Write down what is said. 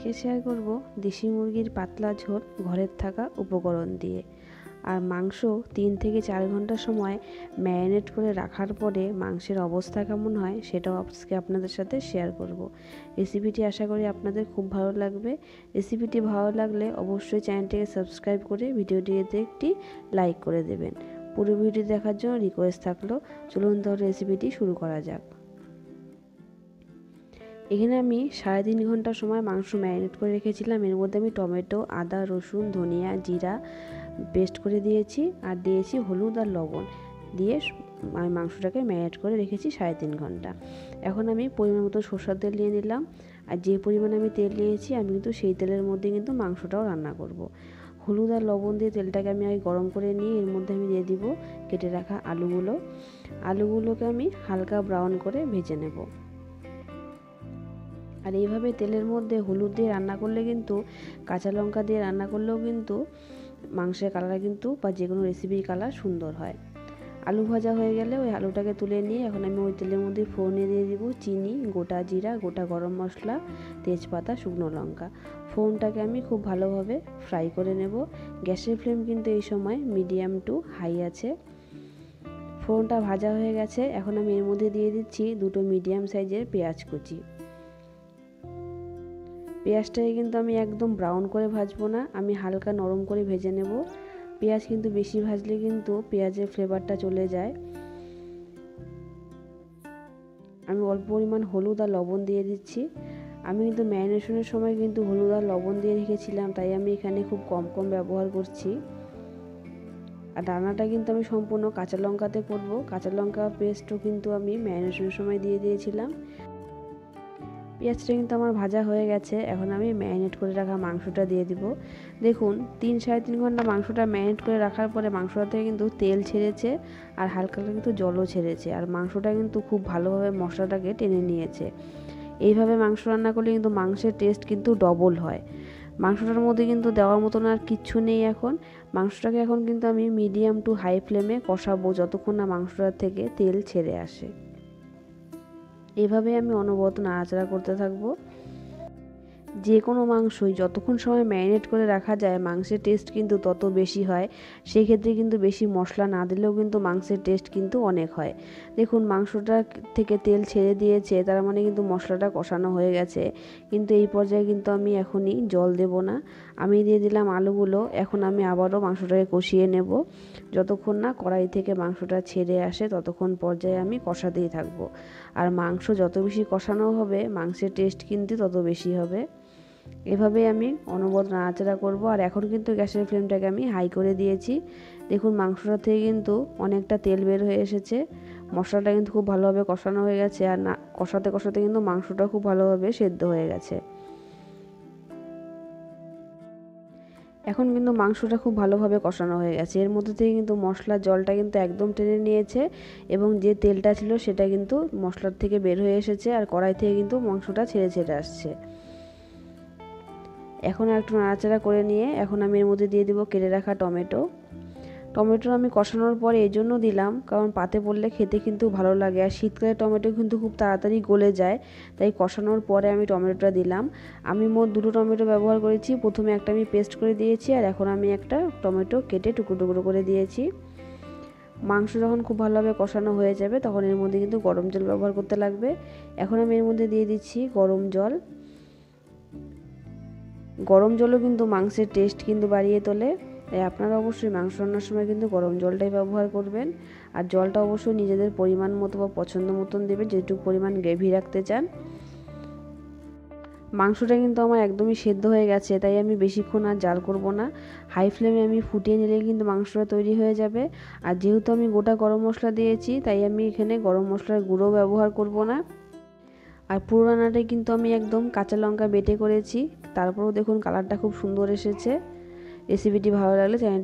আজকে শেয়ার করব দেশি মুরগির পাতলা ঝোল ঘরের থাকা উপকরণ দিয়ে। আর মাংস 3 থেকে 4 ঘন্টা সময় ম্যারিনেট করে রাখার পরে মাংসের অবস্থা কেমন হয় সেটাও আজকে আপনাদের সাথে শেয়ার করব। রেসিপিটি আশা করি আপনাদের খুব ভালো লাগবে। রেসিপিটি ভালো লাগলে অবশ্যই চ্যানেলটিকে সাবস্ক্রাইব করে ভিডিওটিতে একটি লাইক করে দেবেন। পুরো ভিডিও দেখার জন্য রিকোয়েস্ট থাকলো। চলুন তাহলে রেসিপিটি শুরু করা যাক। এখানে আমি 3.5 ঘন্টা সময় মাংস ম্যারিনেট করে রেখেছিলাম। এর মধ্যে আমি টমেটো, আদা, রসুন, ধনিয়া, জিরা পেস্ট করে দিয়েছি আর দিয়েছি হলুদ আর লবণ দিয়ে আমি মাংসটাকে ম্যারিনেট করে রেখেছি 3.5 ঘন্টা। এখন আমি পরিমাণ মতো সরষের তেল নিয়ে নিলাম। আর যে পরিমাণে আমি তেল নিয়েছি আমি কিন্তু সেই তেলের মধ্যে কিন্তু মাংসটাও রান্না করব। হলুদ আর লবণ দিয়ে তেলটাকে আমি আগে গরম করে নিয়ে এর মধ্যে আমি দিয়ে দিব কেটে রাখা আলুগুলোকে আমি হালকা ব্রাউন করে ভেজে নেব। আর এইভাবে তেলের মধ্যে হলুদ দিয়ে রান্না করলে কিন্তু, কাঁচা লঙ্কা দিয়ে রান্না করলেও কিন্তু মাংসের কালার কিন্তু বা যে কোনো রেসিপির কালার সুন্দর হয়। আলু ভাজা হয়ে গেলে ওই আলুটাকে তুলে নিয়ে এখন আমি ওই তেলের মধ্যে ফোড়নে দিয়ে দিব চিনি, গোটা জিরা, গোটা গরম মশলা, তেজপাতা, শুকনো লঙ্কা। ফোড়নটাকে আমি খুব ভালোভাবে ফ্রাই করে নেব। গ্যাসের ফ্লেম কিন্তু এই সময় মিডিয়াম টু হাই আছে। ফোড়নটা ভাজা হয়ে গেছে। এখন আমি এর মধ্যে দিয়ে দিচ্ছি 2টো মিডিয়াম সাইজের পেঁয়াজ কুচি। পেঁয়াজটাকে কিন্তু আমি একদম ব্রাউন করে ভাজবো না, আমি হালকা নরম করে ভেজে নেব। পেঁয়াজ কিন্তু বেশি ভাজলে কিন্তু পেঁয়াজের ফ্লেভারটা চলে যায়। আমি অল্প পরিমাণ হলুদ আর লবণ দিয়ে দিচ্ছি। আমি কিন্তু ম্যারিনেশনের সময় কিন্তু হলুদ আর লবণ দিয়ে রেখেছিলাম, তাই আমি এখানে খুব কম ব্যবহার করছি। আর রান্নাটা কিন্তু আমি সম্পূর্ণ কাঁচা লঙ্কাতে করব। কাঁচা লঙ্কা পেস্টও কিন্তু আমি ম্যারিনেশনের সময় দিয়ে দিয়েছিলাম। পেঁয়াজটা কিন্তু আমার ভাজা হয়ে গেছে। এখন আমি ম্যারিনেট করে রাখা মাংসটা দিয়ে দিব। দেখুন 3-3.5 ঘন্টা মাংসটা ম্যারিনেট করে রাখার পরে মাংসটা থেকে কিন্তু তেল ছেড়েছে আর হালকা কিন্তু জলও ছেড়েছে। আর মাংসটা কিন্তু খুব ভালোভাবে মশলাটাকে টেনে নিয়েছে। এইভাবে মাংস রান্না করলে কিন্তু মাংসের টেস্ট কিন্তু ডবল হয়। মাংসটার মধ্যে কিন্তু দেওয়ার মতন আর কিচ্ছু নেই। এখন মাংসটাকে এখন কিন্তু আমি মিডিয়াম টু হাই ফ্লেমে কষাবো যতক্ষণ না মাংসটার থেকে তেল ছেড়ে আসে। এভাবে আমি অনবরত নাড়াচাড়া করতে থাকবো। যে কোনো মাংসই যতক্ষণ সময় ম্যারিনেট করে রাখা যায় মাংসের টেস্ট কিন্তু তত বেশি হয়। সেই ক্ষেত্রে কিন্তু বেশি মশলা না দিলেও কিন্তু মাংসের টেস্ট কিন্তু অনেক হয়। দেখুন মাংসটা থেকে তেল ছেড়ে দিয়েছে, তার মানে কিন্তু মশলাটা কষানো হয়ে গেছে। কিন্তু এই পর্যায়ে কিন্তু আমি এখনই জল দেব না, আমি দিয়ে দিলাম আলুগুলো। এখন আমি আবারও মাংসটাকে কষিয়ে নেব যতক্ষণ না কড়াই থেকে মাংসটা ছেড়ে আসে, ততক্ষণ পর্যায়ে আমি কষাতেই থাকবো। আর মাংস যত বেশি কষানো হবে মাংসের টেস্ট কিন্তু তত বেশি হবে। এভাবে আমি অনবরত নাড়াচাড়া করব। আর এখন কিন্তু গ্যাসের ফ্লেমটাকে আমি হাই করে দিয়েছি। দেখুন মাংসটা থেকে কিন্তু অনেকটা তেল বের হয়ে এসেছে। মশলাটা কিন্তু খুব ভালোভাবে কষানো হয়ে গেছে। আর না কষাতে কিন্তু মাংসটা খুব ভালোভাবে সেদ্ধ হয়ে গেছে। এখন কিন্তু মাংসটা খুব ভালোভাবে কষানো হয়ে গেছে। এর মধ্যে থেকে কিন্তু মশলার জলটা কিন্তু একদম টেনে নিয়েছে এবং যে তেলটা ছিল সেটা কিন্তু মশলার থেকে বের হয়ে এসেছে আর কড়াই থেকে কিন্তু মাংসটা ছেড়ে আসছে। এখন একটু নাড়াচাড়া করে নিয়ে এখন আমি এর মধ্যে দিয়ে দিব কেটে রাখা টমেটো আমি কষানোর পরে এই জন্য দিলাম কারণ পাতে পড়লে খেতে কিন্তু ভালো লাগে। আর শীতকালে টমেটো কিন্তু খুব তাড়াতাড়ি গলে যায়, তাই কষানোর পরে আমি টমেটোটা দিলাম। আমি মোট 2টো টমেটো ব্যবহার করেছি। প্রথমে একটা আমি পেস্ট করে দিয়েছি আর এখন আমি একটা টমেটো কেটে টুকরো করে দিয়েছি। মাংস যখন খুব ভালোভাবে কষানো হয়ে যাবে তখন এর মধ্যে কিন্তু গরম জল ব্যবহার করতে লাগবে। এখন আমি এর মধ্যে দিয়ে দিচ্ছি গরম জল। গরম জলও কিন্তু মাংসের টেস্ট কিন্তু বাড়িয়ে তোলে, তাই আপনারা অবশ্যই মাংস রান্নার সময় কিন্তু গরম জলটাই ব্যবহার করবেন। আর জলটা অবশ্যই নিজেদের পরিমাণ মতো বা পছন্দ মতন দেবেন, যেটুকু পরিমাণ গ্রেভি রাখতে চান। মাংসটা কিন্তু আমার একদমই সেদ্ধ হয়ে গেছে, তাই আমি বেশিক্ষণ আর জাল করব না। হাই ফ্লেমে আমি ফুটিয়ে নিলে কিন্তু মাংসটা তৈরি হয়ে যাবে। আর যেহেতু আমি গোটা গরম মশলা দিয়েছি তাই আমি এখানে গরম মশলার গুঁড়ো ব্যবহার করব না। আর পুরো রান্নাটাই কিন্তু আমি একদম কাঁচা লঙ্কা বেটে করেছি। তারপরেও দেখুন কালারটা খুব সুন্দর এসেছে। রেসিপিটি ভালো লাগলে চ্যানেল